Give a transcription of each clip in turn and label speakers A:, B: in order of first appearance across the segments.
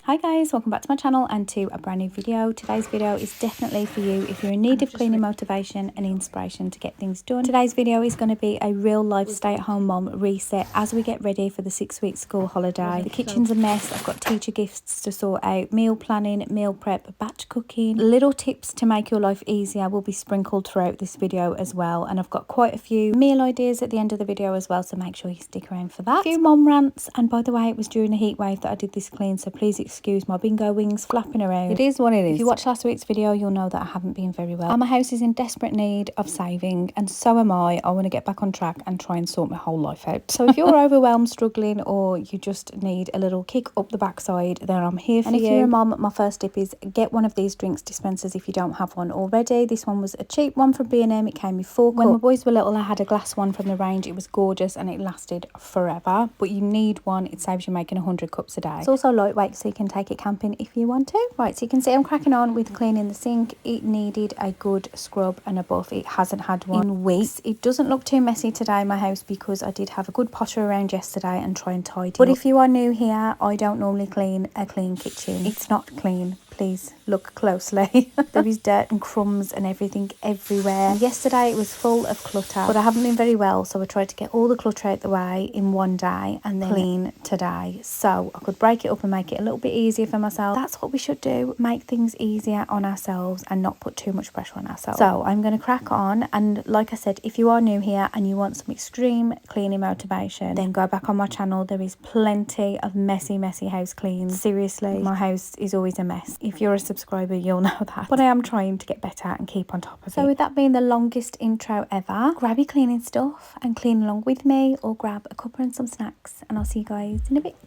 A: Hi guys, welcome back to my channel and to a brand new video. Today's video is definitely for you if you're in need of cleaning motivation and inspiration to get things done. Today's video is going to be a real life stay-at-home mom reset as we get ready for the 6-week school holiday. The kitchen's a mess, I've got teacher gifts to sort out, meal planning, meal prep, batch cooking. Little tips to make your life easier will be sprinkled throughout this video as well, and I've got quite a few meal ideas at the end of the video as well, so make sure you stick around for that. A few mom rants, and by the way, it was during the heat wave that I did this clean, so please excuse my bingo wings flapping around. It is what it is. If you watched last week's video, you'll know that I haven't been very well. And my house is in desperate need of saving, and so am I. I want to get back on track and try and sort my whole life out. So if you're overwhelmed, struggling, or you just need a little kick up the backside, then I'm here for you. And if you're a mom, my first tip is get one of these drinks dispensers if you don't have one already. This one was a cheap one from B&M. It came with 4 cups. When my boys were little, I had a glass one from the range. It was gorgeous and it lasted forever, but you need one. It saves you making 100 cups a day. It's also lightweight, so you can take it camping if you want to. Right, so you can see I'm cracking on with cleaning the sink. It needed a good scrub and a buff. It hasn't had one in weeks. It doesn't look too messy today, my house, because I did have a good potter around yesterday and try and tidy up. But if you are new here, I don't normally clean a clean kitchen. It's not clean. Please look closely. There is dirt and crumbs and everything everywhere. Yesterday it was full of clutter, but I haven't been very well, so I tried to get all the clutter out the way in one day and then clean today, so I could break it up and make it a little bit easier for myself. That's what we should do, make things easier on ourselves and not put too much pressure on ourselves. So I'm going to crack on, and like I said, if you are new here and you want some extreme cleaning motivation, then go back on my channel. There is plenty of messy house cleans. Seriously, my house is always a mess. If you're a subscriber, you'll know that. But I am trying to get better and keep on top of it. So with that being the longest intro ever, grab your cleaning stuff and clean along with me, or grab a cuppa and some snacks, and I'll see you guys in a bit.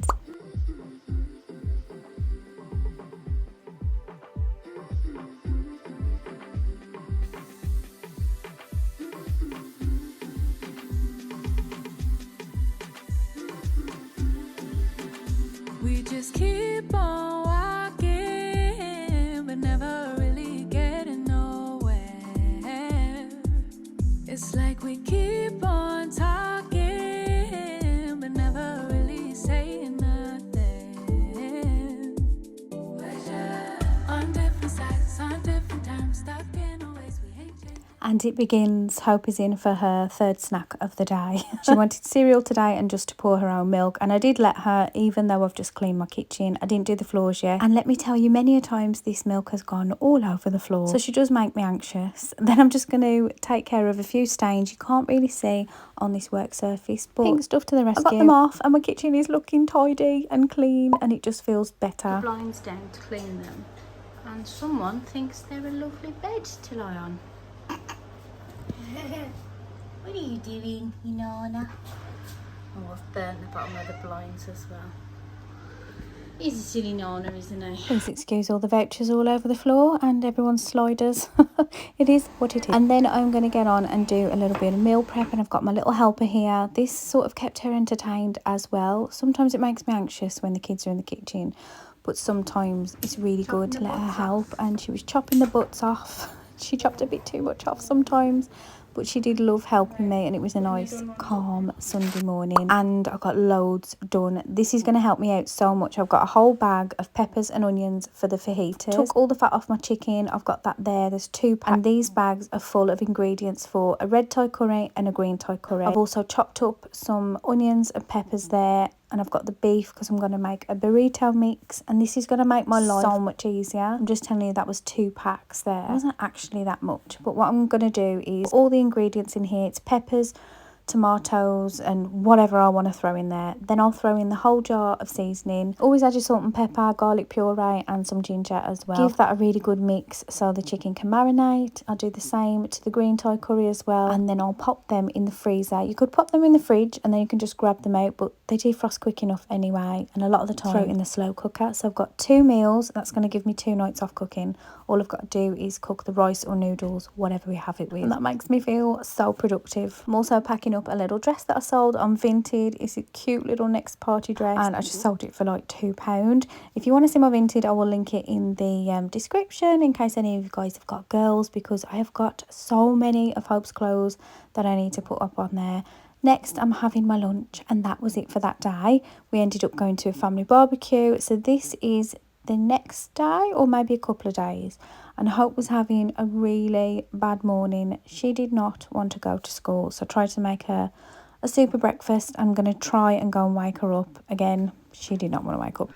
B: We just keep on walking, but never really getting nowhere. It's like we keep on talking, but never really saying nothing. On different sides, on different times, stuck in a ways we hate it.
A: And it begins. Hope is in for her third snack of the day. She wanted cereal today and just to pour her own milk, and I did let her, even though I've just cleaned my kitchen. I didn't do the floors yet, and let me tell you, many a times this milk has gone all over the floor, so she does make me anxious. Then I'm just going to take care of a few stains you can't really see on this work surface, but pink stuff to the rescue. I got them off and my kitchen is looking tidy and clean, and it just feels better.
C: The blinds down to clean them, and someone thinks they're a lovely bed to lie on. What are you doing, Nana? Oh, I've burnt the bottom of the blinds as well. He's a silly Nana, isn't he?
A: Please excuse all the vouchers all over the floor and everyone's sliders. It is what it is. And then I'm going to get on and do a little bit of meal prep, and I've got my little helper here. This sort of kept her entertained as well. Sometimes it makes me anxious when the kids are in the kitchen, but sometimes it's really good to let her help. And she was chopping the butts off. She chopped a bit too much off sometimes, but she did love helping me, and it was a nice calm Sunday morning, and I got loads done. This is going to help me out so much. I've got a whole bag of peppers and onions for the fajitas. Took all the fat off my chicken. I've got that there. There's 2 packs, and these bags are full of ingredients for a red Thai curry and a green Thai curry. I've also chopped up some onions and peppers there, and I've got the beef because I'm going to make a burrito mix, and this is going to make my life so much easier. I'm just telling you, that was 2 packs there. It wasn't actually that much, but what I'm going to do is put all the ingredients in here. It's peppers, tomatoes, and whatever I want to throw in there. Then I'll throw in the whole jar of seasoning. Always add your salt and pepper, garlic puree, and some ginger as well. Give that a really good mix so the chicken can marinate. I'll do the same to the green Thai curry as well, and then I'll pop them in the freezer. You could pop them in the fridge and then you can just grab them out, but they defrost quick enough anyway, and a lot of the time throw it in the slow cooker. So I've got 2 meals. That's going to give me 2 nights off cooking. All I've got to do is cook the rice or noodles, whatever we have it with, and that makes me feel so productive. I'm also packing up a little dress that I sold on Vinted. It's a cute little next party dress, and I just sold it for like £2. If you want to see my Vinted, I will link it in the description in case any of you guys have got girls, because I have got so many of Hope's clothes that I need to put up on there. Next, I'm having my lunch, and that was it for that day. We ended up going to a family barbecue. So this is the next day or maybe a couple of days, and Hope was having a really bad morning. She did not want to go to school, so I tried to make her a super breakfast. I'm going to try and go and wake her up again. She did not want to wake up.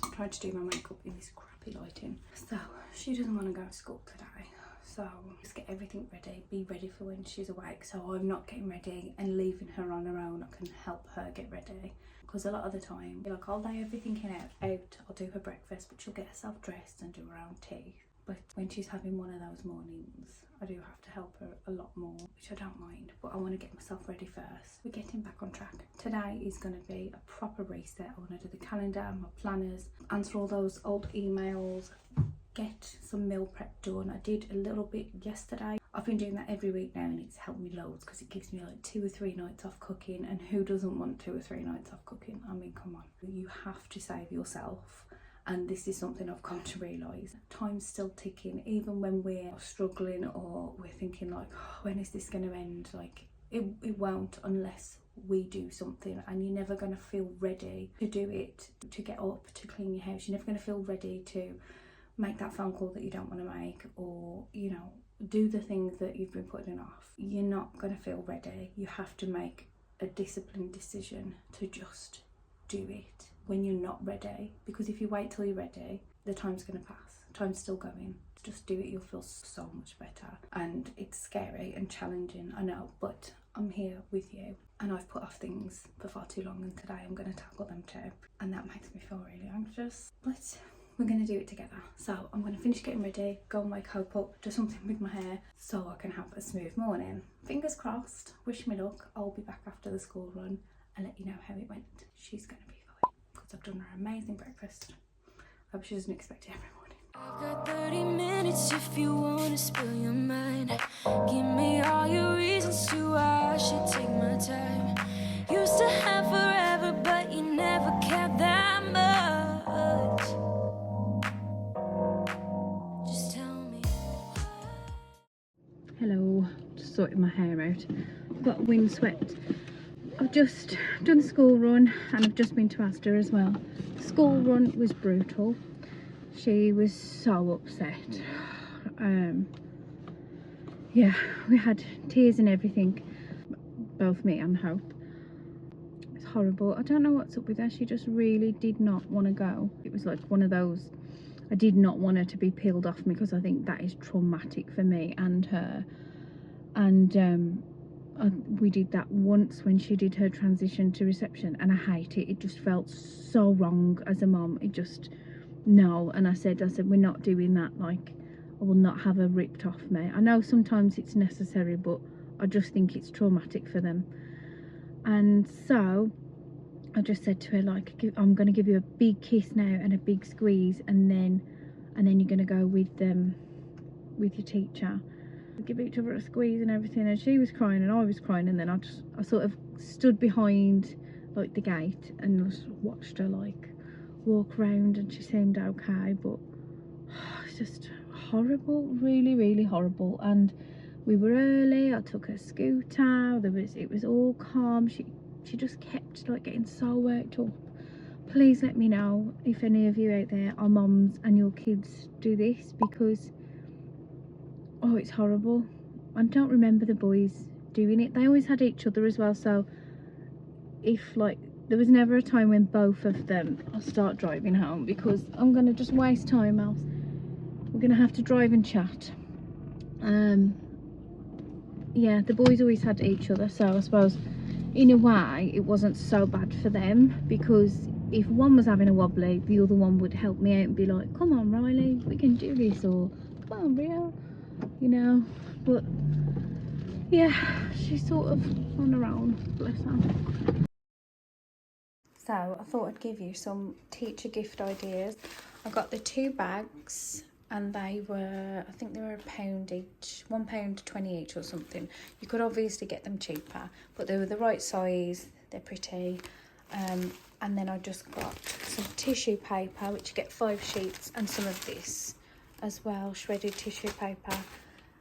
A: I tried to do my makeup in this crappy lighting. So she doesn't want to go to school today. So just get everything ready, be ready for when she's awake, so I'm not getting ready and leaving her on her own. I can help her get ready. Because a lot of the time, like, I'll lay everything out, I'll do her breakfast, but she'll get herself dressed and do her own tea. But when she's having one of those mornings, I do have to help her a lot more, which I don't mind, but I want to get myself ready first. We're getting back on track. Today is going to be a proper reset. I want to do the calendar, my planners, answer all those old emails, get some meal prep done. I did a little bit yesterday. I've been doing that every week now and it's helped me loads because it gives me like 2 or 3 nights off cooking, and who doesn't want 2 or 3 nights off cooking? I mean, come on. You have to save yourself, and this is something I've come to realise. Time's still ticking, even when we're struggling or we're thinking like, oh, when is this going to end? Like, it won't unless we do something, and you're never going to feel ready to do it, to get up, to clean your house. You're never going to feel ready to make that phone call that you don't want to make, or, you know, do the things that you've been putting off. You're not going to feel ready. You have to make a disciplined decision to just do it when you're not ready, because if you wait till you're ready, the time's going to pass. Time's still going. Just do it, you'll feel so much better. And it's scary and challenging, I know, but I'm here with you, and I've put off things for far too long, and today I'm going to tackle them too, and that makes me feel really anxious. But we're going to do it together. So I'm going to finish getting ready, go and wake Hope up, do something with my hair so I can have a smooth morning. Fingers crossed, wish me luck. I'll be back after the school run and let you know how it went. She's going to be fine because I've done her amazing breakfast. I hope she doesn't expect it every morning.
B: I've got 30 minutes if you want to spill your mind. Give me all your reasons to why I should take my time. Used to have forever, but you never cared that much. Just tell me.
A: Hello, just sorting my hair out. I've got windswept. I've just done the school run and I've just been to Asda as well. The school run was brutal. She was so upset. Yeah, we had tears and everything, both me and Hope. It's horrible. I don't know what's up with her. She just really did not want to go. It was like one of those, I did not want her to be peeled off me, because I think that is traumatic for me and her. And we did that once when she did her transition to reception, and I hate it. It just felt so wrong as a mom. It just, no. And I said we're not doing that. Like, I will not have her ripped off me. I know sometimes it's necessary, but I just think it's traumatic for them. And so I just said to her, like, I'm going to give you a big kiss now and a big squeeze, and then you're going to go with your teacher. We give each other a squeeze and everything, and she was crying and I was crying, and then I sort of stood behind like the gate and just watched her like walk around, and she seemed okay, but it's just horrible, really, really horrible. And we were early. I took her scooter. It was all calm. She just kept like getting so worked up. Please let me know if any of you out there are mums and your kids do this, because oh, it's horrible. I don't remember the boys doing it. They always had each other as well, so if like there was never a time when both of them, I'll start driving home, because I'm gonna just waste time else. We're gonna have to drive and chat. Yeah, the boys always had each other, so I suppose in a way it wasn't so bad for them, because if one was having a wobbly, the other one would help me out and be like, come on Riley, we can do this, or come on Bria, you know. But yeah, she's sort of on her own, bless her. So I thought I'd give you some teacher gift ideas. I got the 2 bags, and they were, I think they were £1 each, £1.20 each or something. You could obviously get them cheaper, but they were the right size, they're pretty. And then I just got some tissue paper, which you get 5 sheets, and some of this as well, shredded tissue paper.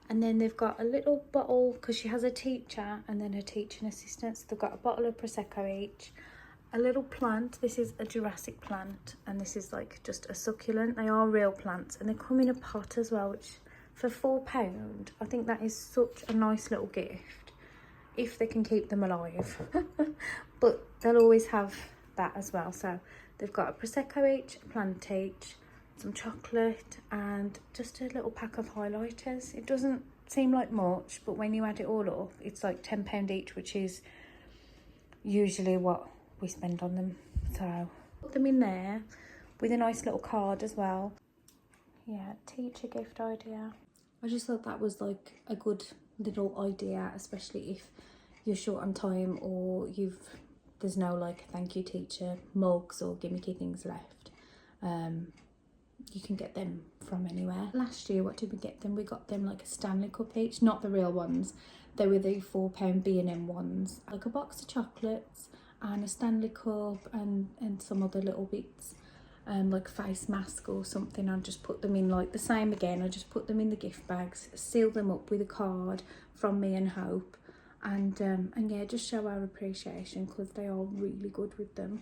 A: And then they've got a little bottle, because she has a teacher and then her teaching assistant, so they've got a bottle of Prosecco each, a little plant. This is a Jurassic plant, and this is like just a succulent. They are real plants, and they come in a pot as well, which for £4, I think that is such a nice little gift, if they can keep them alive. But they'll always have that as well. So they've got a Prosecco each, a plant each, some chocolate, and just a little pack of highlighters. It doesn't seem like much, but when you add it all up, it's like £10 each, which is usually what we spend on them. So put them in there with a nice little card as well. Yeah, teacher gift idea. I just thought that was like a good little idea, especially if you're short on time or there's no like thank you teacher mugs or gimmicky things left. You can get them from anywhere. Last year, what did we get them? We got them like a Stanley Cup each, not the real ones. They were the £4 B&M ones. Like a box of chocolates and a Stanley Cup and some other little bits. Like a face mask or something. I just put them in like the same again. I just put them in the gift bags, seal them up with a card from me and Hope. And yeah, just show our appreciation, because they are really good with them.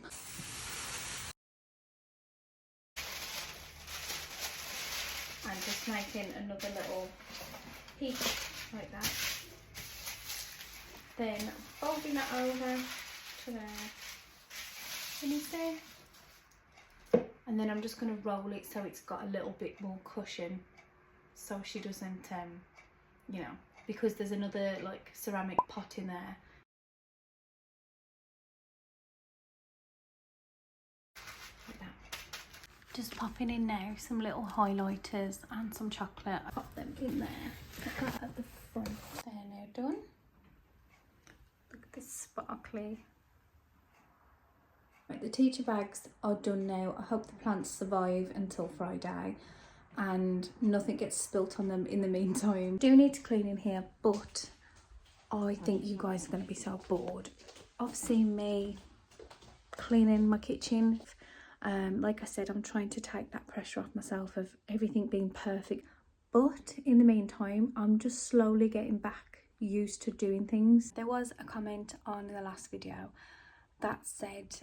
A: And just making another little piece like that. Then folding that over to there. Can you see? And then I'm just going to roll it so it's got a little bit more cushion, so she doesn't, you know, because there's another like ceramic pot in there. Like that. Just popping in now some little highlighters and some chocolate. I pop them in there. Put that at the front. They're now done. Look at this sparkly. Right, the teacher bags are done now. I hope the plants survive until Friday and nothing gets spilt on them in the meantime. Do need to clean in here, but I think you guys are going to be so bored of seeing me cleaning my kitchen. Like I said, I'm trying to take that pressure off myself of everything being perfect, but in the meantime I'm just slowly getting back used to doing things. There was a comment on the last video that said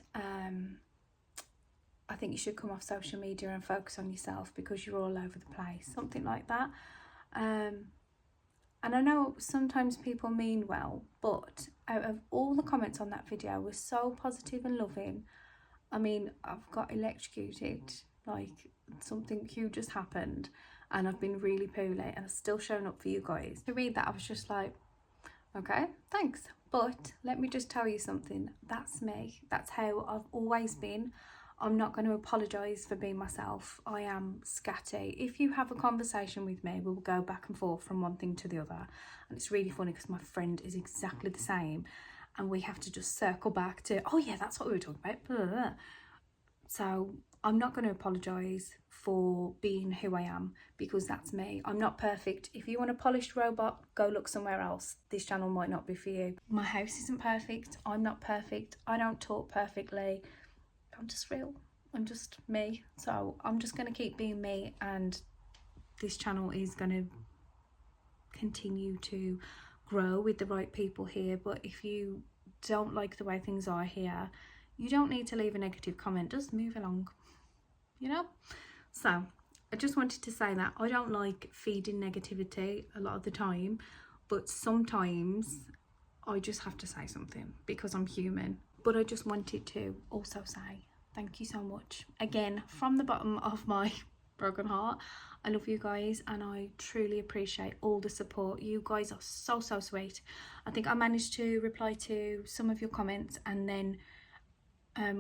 A: I think you should come off social media and focus on yourself because you're all over the place, something like that. And I know sometimes people mean well, but out of all the comments on that video were so positive and loving. I mean, I've got electrocuted, like something huge just happened and I've been really poorly and I've still shown up for you guys. To read that, I was just like, okay, thanks. But let me just tell you something, that's me. That's how I've always been. I'm not going to apologise for being myself. I am scatty. If you have a conversation with me, we'll go back and forth from one thing to the other. And it's really funny because my friend is exactly the same. And we have to just circle back to, oh yeah, that's what we were talking about. Blah, blah, blah. So I'm not going to apologise for being who I am because that's me. I'm not perfect. If you want a polished robot, go look somewhere else. This channel might not be for you. My house isn't perfect. I'm not perfect. I don't talk perfectly. I'm just real. I'm just me. So I'm just going to keep being me, and this channel is going to continue to grow with the right people here. But if you don't like the way things are here, you don't need to leave a negative comment. Just move along, you know. So I just wanted to say that I don't like feeding negativity a lot of the time, but sometimes I just have to say something because I'm human. But I just wanted to also say thank you so much again from the bottom of my broken heart. I love you guys and I truly appreciate all the support. You guys are so sweet. I think I managed to reply to some of your comments, and then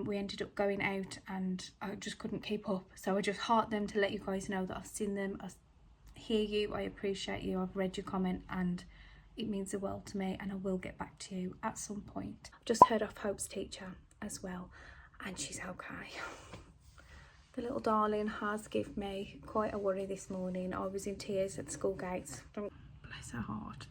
A: we ended up going out and I just couldn't keep up. So I just heart them to let you guys know that I've seen them, I hear you, I appreciate you, I've read your comment and it means the world to me, and I will get back to you at some point. I've just heard off Hope's teacher as well and she's okay. The little darling has given me quite a worry this morning. I was in tears at the school gates. Bless her heart.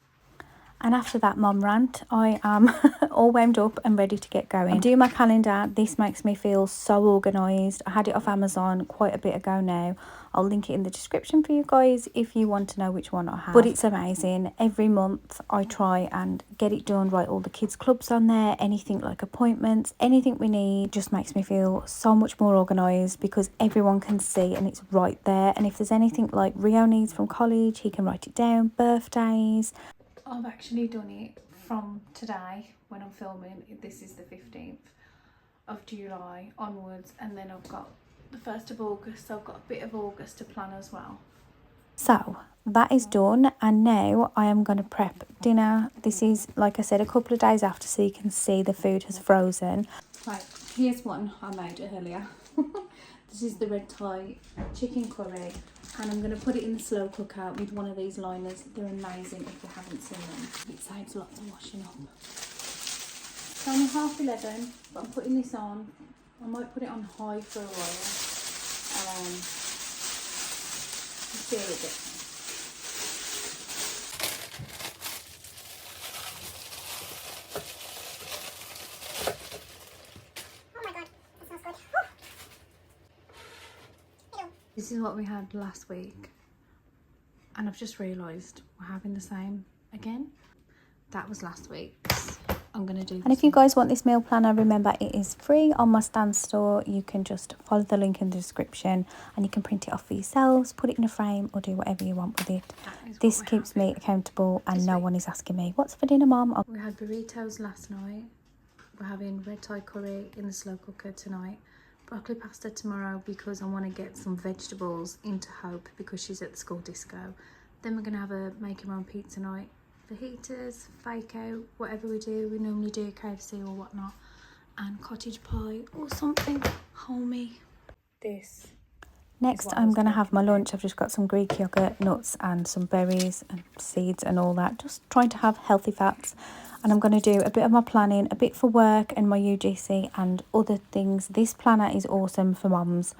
A: And after that mom rant, I am all wound up and ready to get going. I do my calendar. This makes me feel so organised. I had it off Amazon quite a bit ago now. I'll link it in the description for you guys if you want to know which one I have. But it's amazing. Every month I try and get it done, write all the kids' clubs on there, anything like appointments, anything we need. Just makes me feel so much more organised because everyone can see and it's right there. And if there's anything like Rio needs from college, he can write it down, birthdays. I've actually done it from today when I'm filming. This is the 15th of July onwards, and then I've got the 1st of August, so I've got a bit of August to plan as well. So that is done, and now I am going to prep dinner. This is, like I said, a couple of days after, so you can see the food has frozen. Right, here's one I made earlier. This is the red Thai chicken curry, and I'm going to put it in the slow cooker with one of these liners. They're amazing if you haven't seen them. It saves lots of washing up. It's only 11:30, but I'm putting this on. I might put it on high for a while. See how it gets. This is what we had last week, and I've just realised we're having the same again. That was last week's. I'm going to do this. And if you guys want this meal planner, remember it is free on my Stan store. You can just follow the link in the description and you can print it off for yourselves, put it in a frame or do whatever you want with it. This keeps me accountable and no one is asking me, what's for dinner, Mom? We had burritos last night. We're having red Thai curry in the slow cooker tonight. Broccoli pasta tomorrow because I want to get some vegetables into Hope because she's at the school disco. Then we're going to have a make your own pizza night. Fajitas, fake out, whatever we do. We normally do KFC or whatnot. And cottage pie or something homey. This. Next I'm going to have my lunch. I've just got some Greek yoghurt, nuts and some berries and seeds and all that. Just trying to have healthy fats. And I'm going to do a bit of my planning, a bit for work and my UGC and other things. This planner is awesome for mums.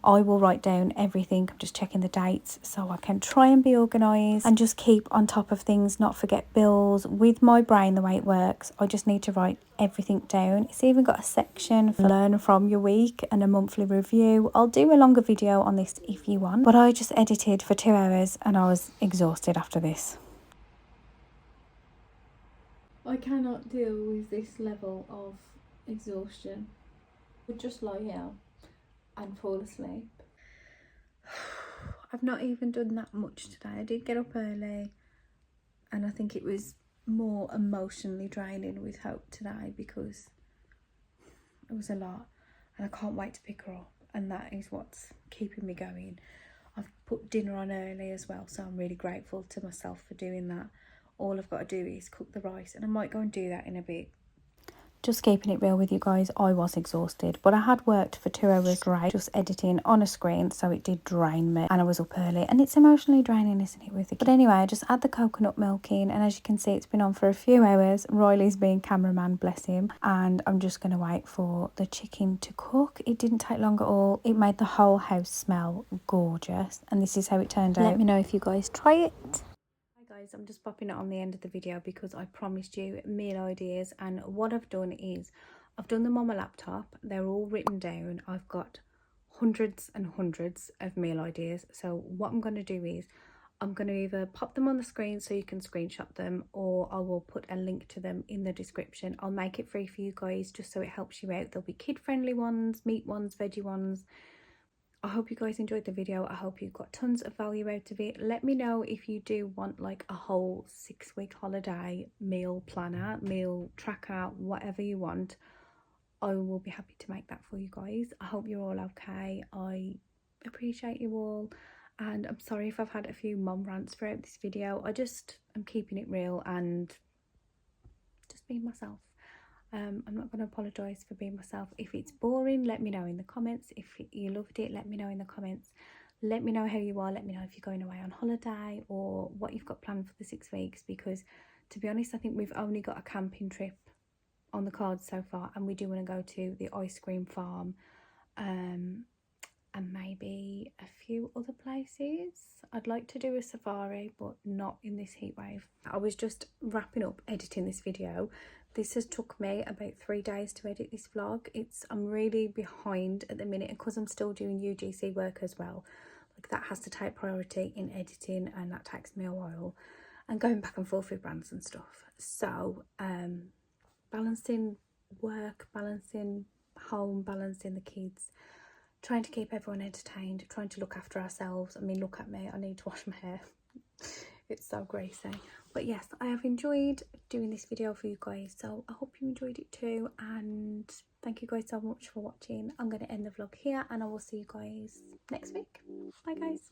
A: I will write down everything. I'm just checking the dates so I can try and be organised and just keep on top of things, not forget bills. With my brain, the way it works, I just need to write everything down. It's even got a section for learn from your week and a monthly review. I'll do a longer video on this if you want, but I just edited for 2 hours and I was exhausted after this. I cannot deal with this level of exhaustion. I would just lie here and fall asleep. I've not even done that much today. I did get up early and I think it was more emotionally draining with Hope today because it was a lot and I can't wait to pick her up, and that is what's keeping me going. I've put dinner on early as well, so I'm really grateful to myself for doing that. All I've got to do is cook the rice and I might go and do that in a bit. Just keeping it real with you guys, I was exhausted, but I had worked for 2 hours straight just editing on a screen, so it did drain me and I was up early and it's emotionally draining, isn't it, with it? But anyway, I just add the coconut milk in, and as you can see it's been on for a few hours. Riley's being cameraman, bless him, and I'm just going to wait for the chicken to cook. It didn't take long at all. It made the whole house smell gorgeous, and this is how it turned out. Let me know if you guys try it. Guys, I'm just popping it on the end of the video because I promised you meal ideas, and what I've done is I've done them on my laptop. They're all written down. I've got hundreds and hundreds of meal ideas, so what I'm going to do is I'm going to either pop them on the screen so you can screenshot them, or I will put a link to them in the description. I'll make it free for you guys just so it helps you out. There'll be kid friendly ones, meat ones, veggie ones. I hope you guys enjoyed the video. I hope you got tons of value out of it. Let me know if you do want like a whole 6-week holiday meal planner, meal tracker, whatever you want. I will be happy to make that for you guys. I hope you're all okay. I appreciate you all, and I'm sorry if I've had a few mom rants throughout this video. I'm keeping it real and just being myself. I'm not going to apologise for being myself. If it's boring, let me know in the comments. If you loved it, let me know in the comments. Let me know how you are. Let me know if you're going away on holiday or what you've got planned for the 6 weeks, because to be honest, I think we've only got a camping trip on the cards so far, and we do want to go to the ice cream farm and maybe a few other places. I'd like to do a safari, but not in this heat wave. I was just wrapping up editing this video. This has took me about 3 days to edit this vlog. I'm really behind at the minute, and because I'm still doing UGC work as well, like that has to take priority in editing, and that takes me a while, and going back and forth with brands and stuff. So balancing work, balancing home, balancing the kids, trying to keep everyone entertained, trying to look after ourselves. I mean, look at me, I need to wash my hair. It's so greasy. But yes, I have enjoyed doing this video for you guys, so I hope you enjoyed it too, and thank you guys so much for watching. I'm going to end the vlog here, and I will see you guys next week. Bye guys.